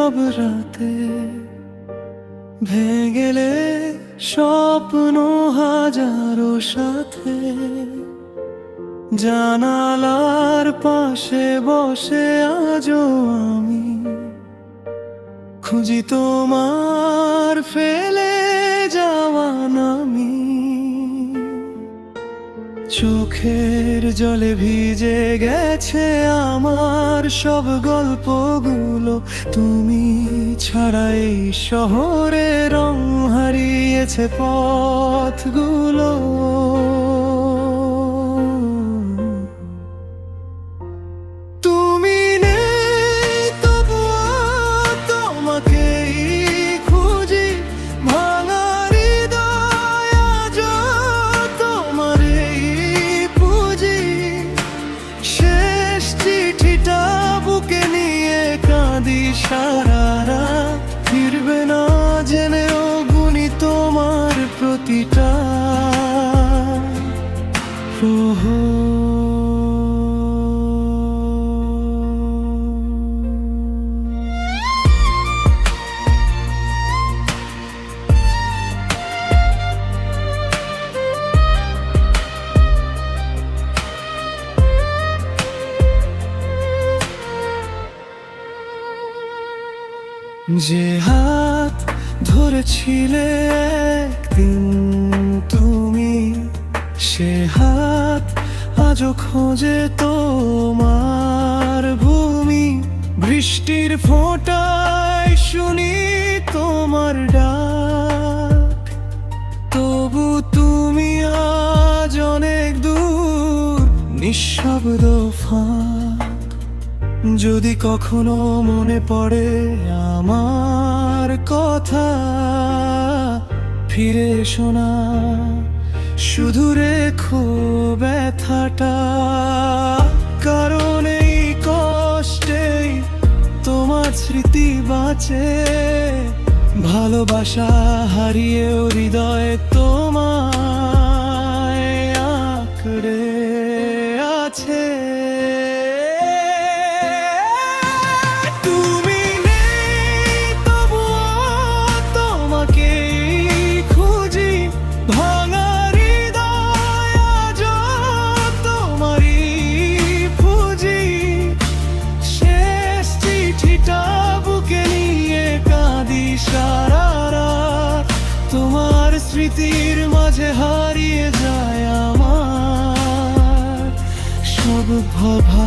নীরব রাতে ভেঙে গেলে স্বপ্ন হাজারো সাথে জানালার পাশে বসে আজও আমি খুঁজি তোমার ফেলে যাওয়া নামি। চোখের জলে ভিজে গেছে আমার সব গল্পগুলো, তুমি ছাড়া এই শহরে রং হারিয়েছে পথগুলো। তুমি নেই তবুও তোমাকেই খুঁজি, ভাঙা হৃদয় আজও তোমারই পুঁজি। শেষ চিঠিটা বুকে নিয়ে কাঁদি সারা রাত, ফিরবে না জেনেও গুনি তোমার প্রতিটা প্রহর। যে হাত ধরেছিলে একদিন তুমি, সে হাত আজও খোঁজে তোমার ভূমি। বৃষ্টির ফোঁটায় শুনি তোমার ডাক, তবু তুমি আজ অনেক দূর, নিঃশব্দ ফাঁক। যদি কখনো মনে পড়ে আমার কথা, ফিরে এসো না, শুধু রেখো ব্যথাটা। কারণ এই কষ্টেই তোমার স্মৃতি বাঁচে, ভালোবাসা হারিয়েও হৃদয় তোমায় আঁকড়ে আছে। তোমার স্মৃতির মাঝে হারিয়ে যায় আমার সব ভাবা।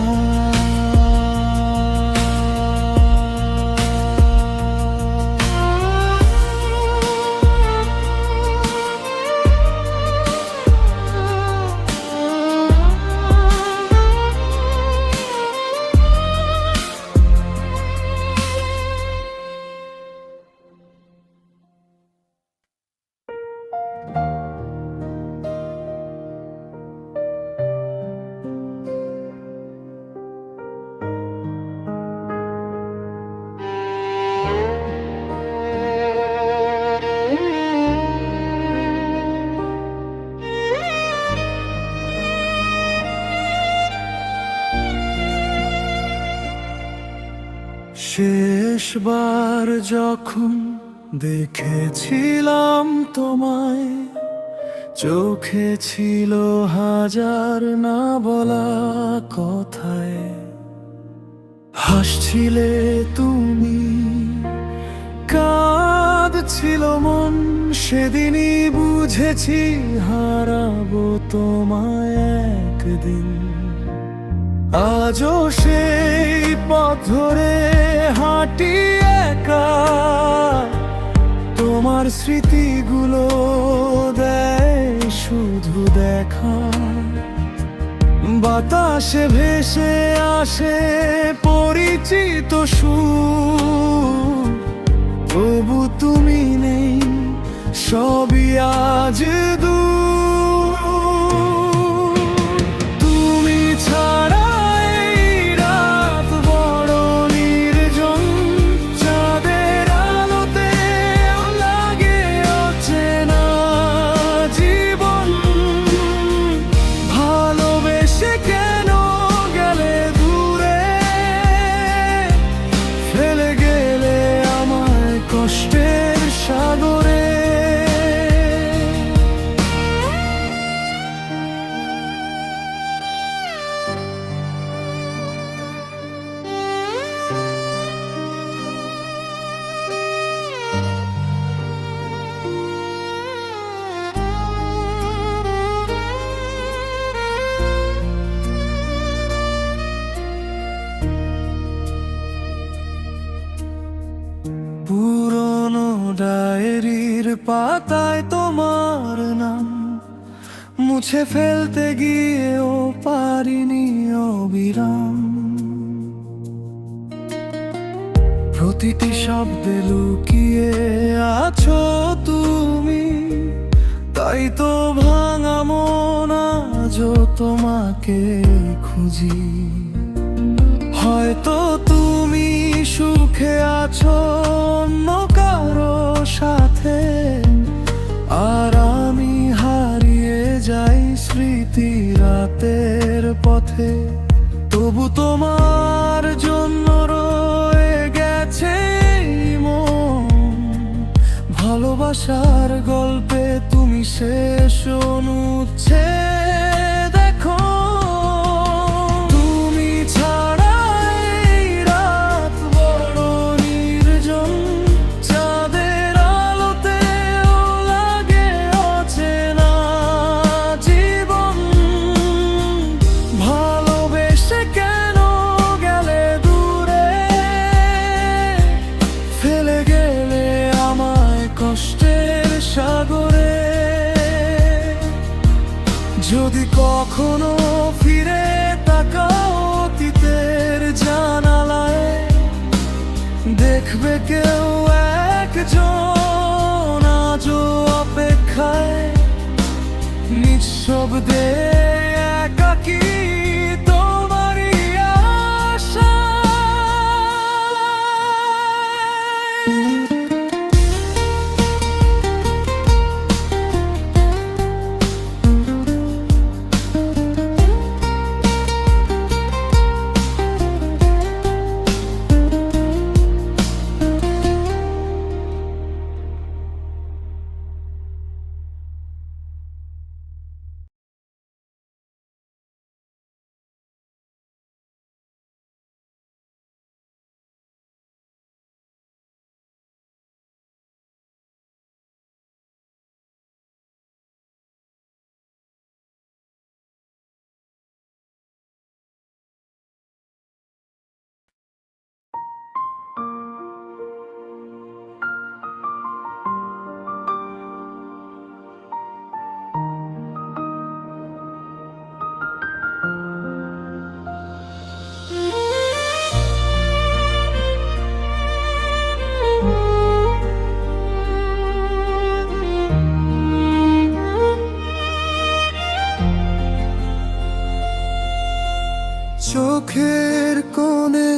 শেষবার যখন দেখেছিলাম তোমায়, চোখে ছিল হাজার না বলা কথায়। হাসছিলে তুমি, কাঁদছিল মন, সেদিনই বুঝেছি হারাবো তোমায় একদিন। আজও সেই পথ ধরে হাঁটি একা, তোমার স্মৃতিগুলো দেয় শুধু দেখা। বাতাসে ভেসে আসে পরিচিত সুর, তবু তুমি নেই, সবই আজ দূর। তুমি ছাড়া ফেলে গেলে পুরনো ডায়েরির পাতায় তোমার নাম মুছে ফেলতে গিয়েও পারিনি অবিরাম। প্রতিটি শব্দে লুকিয়ে আছো তুমি, তাই তো ভাঙা মন আজও তোমাকে খুঁজি। হয়তো তুমি সুখে আছো অন্য কারো সাথে, আর আমি হারিয়ে যাই স্মৃতি রাতের পথে। তবু তোমার জন্য রয়ে গেছে এই মন, ভালোবাসার গল্পে তুমি শেষ অনুচ্ছেদ। দেখো তুমি ছাড়া এই রাত বড় নির্জন, চাঁদের আলোতেও লাগে অচেনা জীবন। ভালোবেসে কেন গেলে দূরে, ফেলে গেলে আমায় কষ্টের সাগরে। যদি কখনো ফিরে তাকাও অতীতের জানালায়, দেখবে কেউ একজন আজও অপেক্ষায়, নিঃশব্দে একাকী তোমারই আশা। চোখের কোণে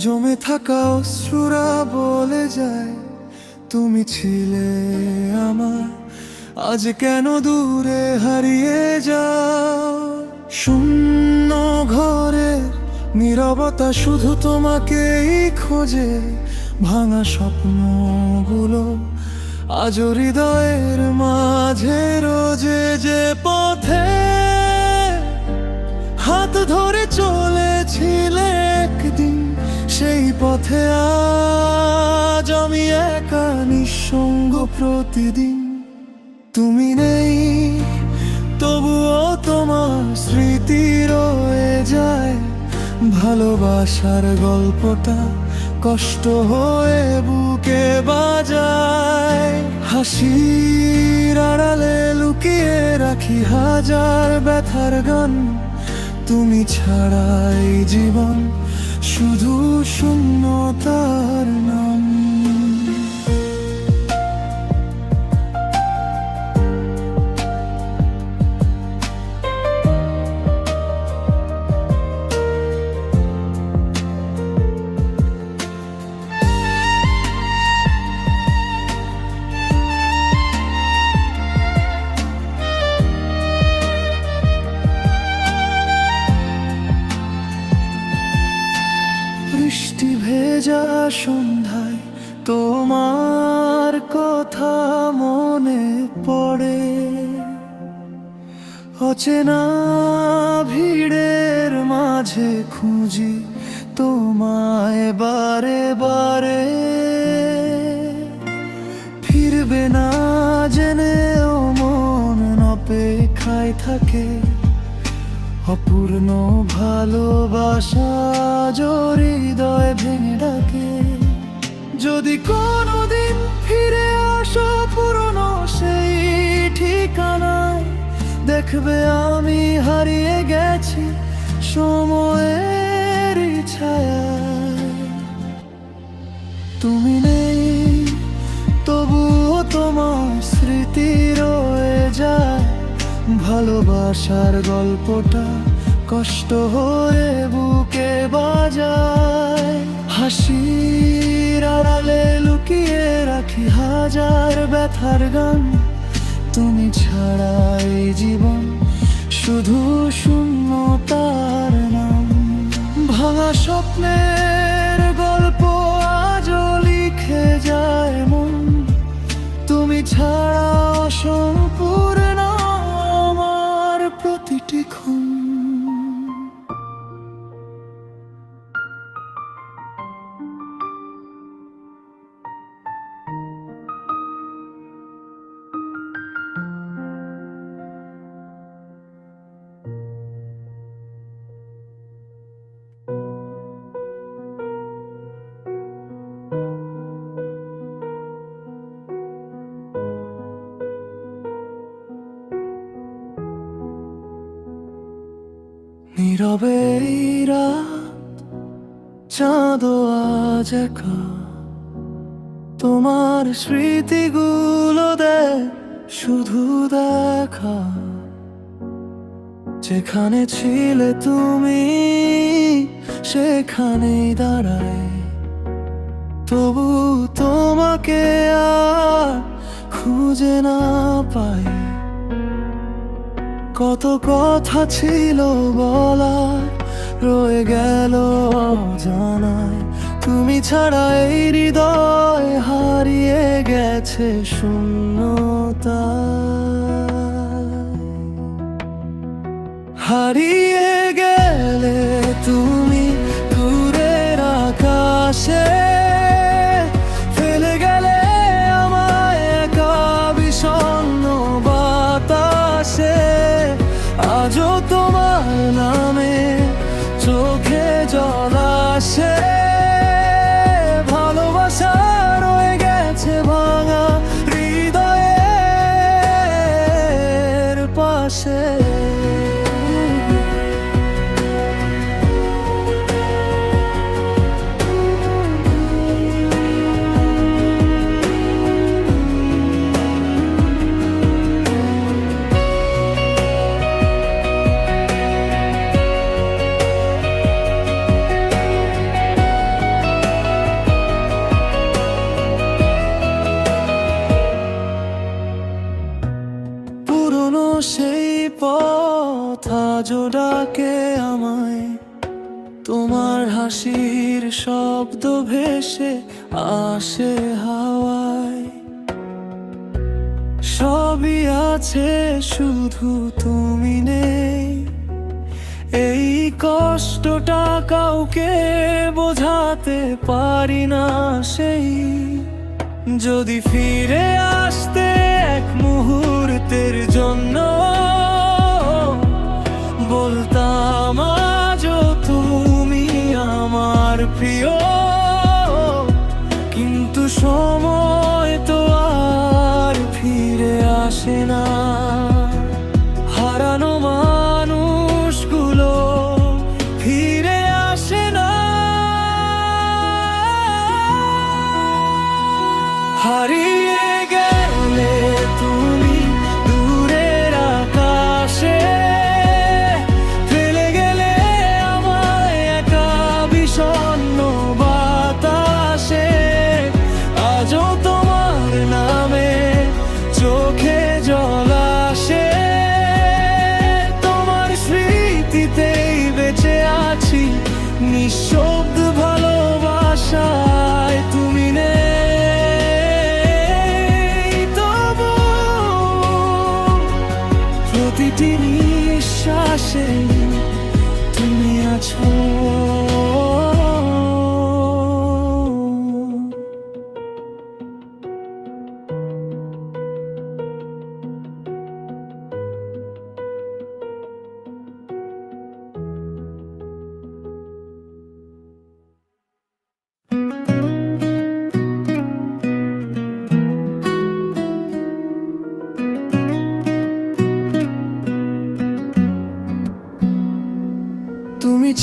জমে থাকা অশ্রুরা বলে যায়, তুমি ছিলে আমার, আজ কেন দূরে হারিয়ে যাও। শূন্য ঘরের নীরবতা শুধু তোমাকেই খোঁজে, ভাঙা স্বপ্নগুলো আজ হৃদয়ের মাঝে রোজে। যে পথে হাত ধরে চলেছিলে একদিন, সেই পথে আজ আমি একা নিঃসঙ্গ প্রতিদিন। তুমি নেই তবুও তোমার স্মৃতি রয়ে যায়, ভালোবাসার গল্পটা কষ্ট হয়ে বুকে বাজায়। হাসির আড়ালে লুকিয়ে রাখি হাজার ব্যথার গান, তুমি ছাড়াই জীবন শুধু শূন্যতার নাম। বৃষ্টি ভেজা সন্ধ্যায় তোমার কথা মনে পড়ে, অচেনা ভিড়ের মাঝে খুঁজি তোমায় বারে বারে। ফিরবে না জেনেও মন অপেক্ষায় থাকে, অপূর্ণ ভালোবাসা হৃদয় ভেঙে ডাকে। যদি কোনোদিন ফিরে আসো পুরনো সেই ঠিকানায়, দেখবে আমি হারিয়ে গেছি সময়ের ছায়ায়। তুমি নেই তবুও তোমার স্মৃতি রয়ে যায়, ভালোবাসার গল্পটা কষ্ট হয়ে বুকে বাজায়। হাসির আড়ালে লুকিয়ে রাখি হাজার ব্যথার গান, তুমি ছাড়া এই জীবন শুধু শূন্যতার নাম। ভাঙা স্বপ্নের গল্প আজও লিখে যায় মন, তুমি ছাড়া অসম্পূর্ণ আমার প্রতিটি ক্ষণ। নীরবে এই রাত, চাঁদও আজ একা, তোমার স্মৃতিগুলো দেয় শুধু দেখা। যেখানে ছিলে তুমি সেখানেই দাঁড়ায়, তবু তোমাকে আর খুঁজে না পাই। কত কথা ছিল বলার রয়ে গেল জানায়, তুমি ছাড়া এই হৃদয় হারিয়ে গেছে শূন্যতায়। হারিয়ে গেলে তুমি দূরের আকাশে, ফেলে গেলে আমায় একা বিষণ্ণ বাতাসে। আজও তোমার নামে চোখে জল আসে, ভালোবাসা রয়ে গেছে ভাঙা হৃদয়ের পাশে। সেই পথ আজও ডাকে আমায়, তোমার হাসির শব্দ ভেসে আসে হাওয়ায়। সবই আছে শুধু তুমি নেই, এই কষ্টটা কাউকে বোঝাতে পারি না সেই। যদি ফিরে আসতে এক মুহূর্তের জন্য, বলতাম আজও তুমি আমার প্রিয়। কিন্তু সময় তো আর ফিরে আসে না, হারানো মানুষগুলো ফিরে আসে না। হারিয়ে গেলে তুমি দূরের আকাশে, ফেলে গেলে আমায় একা বিষণ্ণ বাতাসে। আজও তোমার নামে চোখে জল আসে, তোমার স্মৃতিতেই বেঁচে আছি নিঃশব্দ ভালোবাসায়। তুমি নেই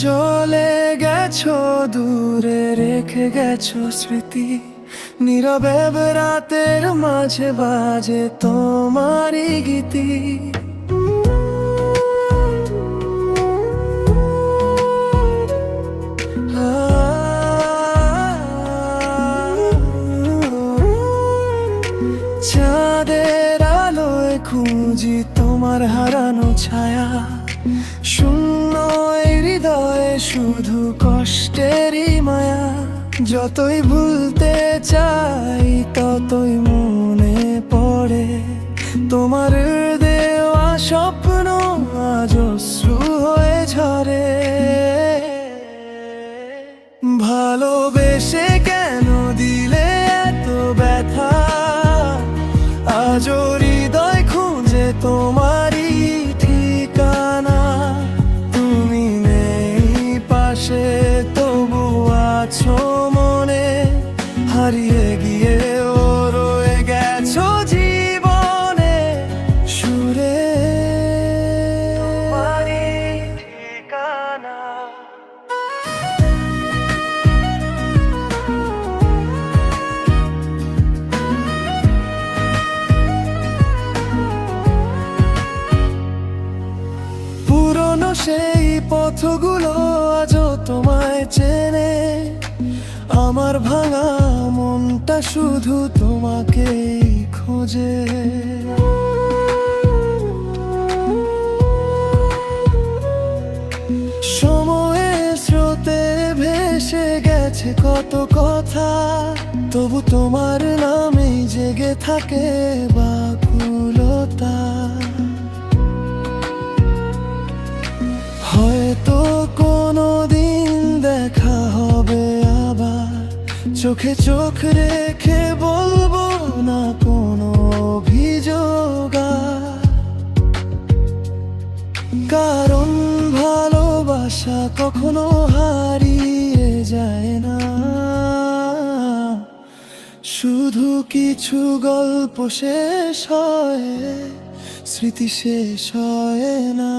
চলে গেছো দূরে, রেখে গেছো স্মৃতি। নীরবে রাতের মাঝে বাজে তোমারই গীতি। চাঁদের আলোয় খুঁজি তোমার হারানো ছায়া, শূন্য হৃদয়ে শুধু কষ্টেরই মায়া। যতই ভুলতে চাই ততই মনে পড়ে তোমার দেওয়া স্বপ্ন আজ অশ্রু হয়ে ঝরে। ভালোবেসে কেন দিলে এত ব্যথা, আজও হৃদয় খুঁজে তোমারই ঠিকানা। তুমি নেই পাশে তবু আছো মনে, হারিয়ে গিয়ে ও রয়ে গেছো জীবনে সুরে তোমারই ঠিকানা। পুরনো সেই পথগুলো আজও তোমায় চেনে, আমার ভাঙা মনটা শুধু তোমাকেই খোঁজে। সময়ের স্রোতে ভেসে গেছে কত কথা, তবু তোমার নামেই জেগে থাকে বাকুলতা। হয়তো কোনোদিন দেখা হবে আবার, চোখে চোখ রেখে বলবো না কোনো অভিযোগ। কারণ ভালোবাসা কখনো হারিয়ে যায় না, শুধু কিছু গল্প শেষ হয়, স্মৃতি শেষ হয় না।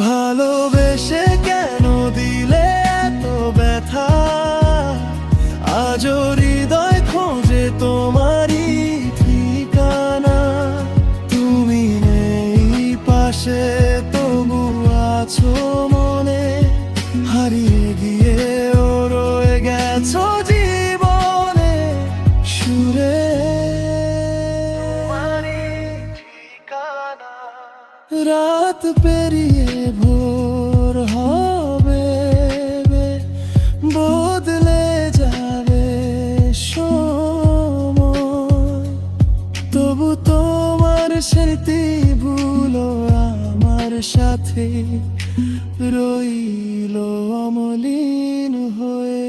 ভালোবেসে কেন দিলে এত ব্যথা, আজও হৃদয় খোঁজে তোমারই ঠিকানা। তুমি নেই পাশে তবু আছো মনে, হারিয়ে গিয়ে ও রয়ে গেছো জীবনে সুরে তোমারই ঠিকানা। রাত পেরিয়ে ভোর হবে, বদলে যাবে সময়, তবু তোমার স্মৃতিগুলো আমার সাথে রইল অমলিন হয়ে।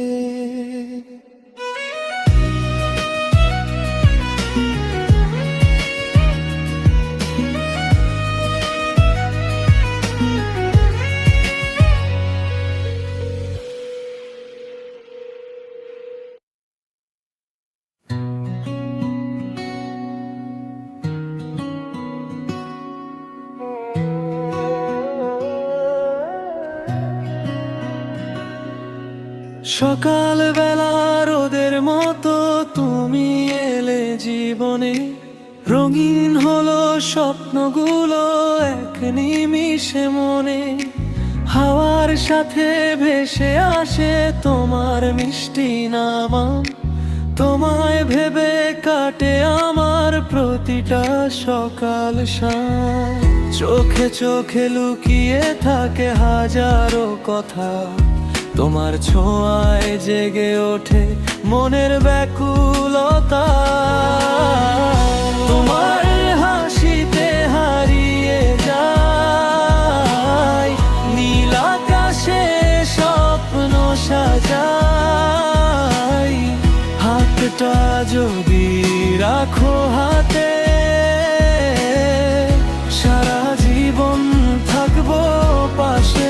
সকালবেলা রোদের মতো তুমি এলে জীবনে, রঙিন হলো স্বপ্নগুলো এক নিমিষে মনে। হাওয়ার সাথে ভেসে আসে তোমার মিষ্টি নাম, তোমায় ভেবে কাটে আমার প্রতিটা সকাল শাম। চোখে চোখে লুকিয়ে থাকে হাজারো কথা, তোমার ছোঁয়ায় জেগে ওঠে মনের ব্যাকুলতা। তোমার হাসিতে হারিয়ে যায় নীল আকাশে স্বপ্ন সাজাই। হাতটা যদি রাখো হাতে, সারা জীবন থাকবো পাশে।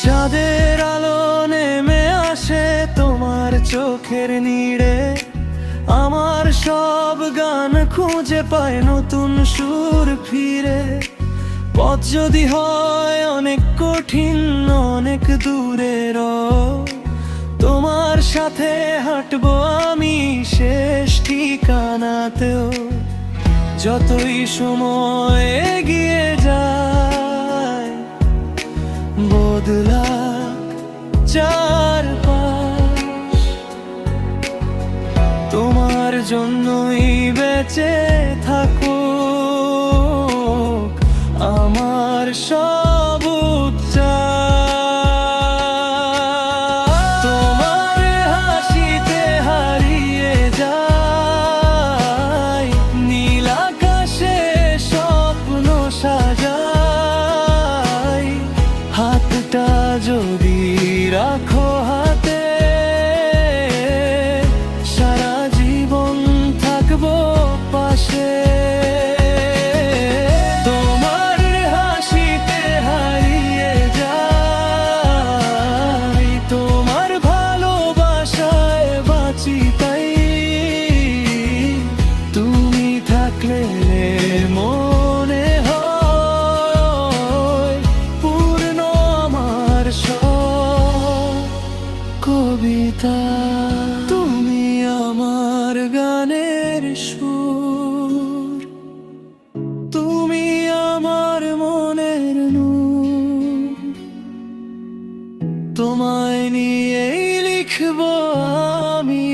চাঁদের আলো নেমে আসে তোমার চোখের নীড়ে, আমার সব গান খুঁজে পায় নতুন সুর ফিরে। পথ যদি হয় অনেক কঠিন, অনেক দূরের, তোমার সাথে হাঁটবো আমি শেষ ঠিকানাতেও। যতই সময় এগিয়ে যায়, বদলাক চারপাশ, তোমার জন্যই বেঁচে থাকুক আমার সব উচ্চাস। তোমার হাসিতে হারিয়ে যায় নীল আকাশে স্বপ্ন সাজাই। হাতটা যদি রাখো হাতে, সারা জীবন থাকবো পাশে। তোমার হাসিতে হারিয়ে যাই, তোমার ভালোবাসায় বাঁচি তাই। তুমি থাকলে মনে হয় পূর্ণ আমার সব কবিতা। তুমি আমার গানের সুর, তুমি আমার মনের নূর। তোমায় নিয়েই লিখবো আমি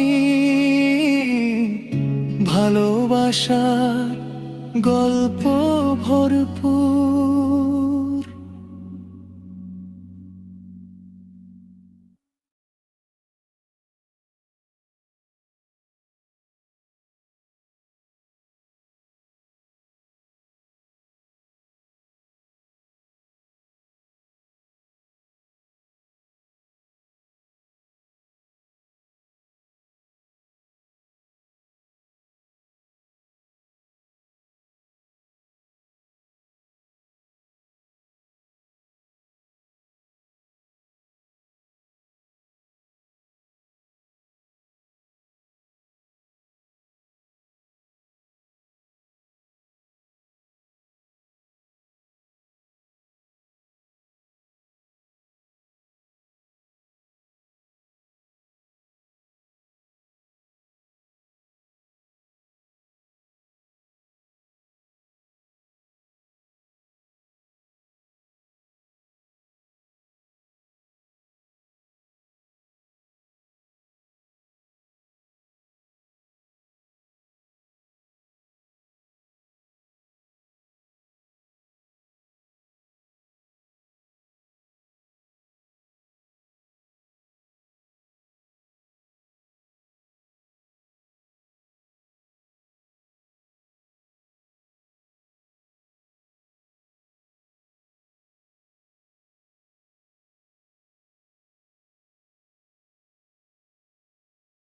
ভালোবাসার গল্প ভরপুর।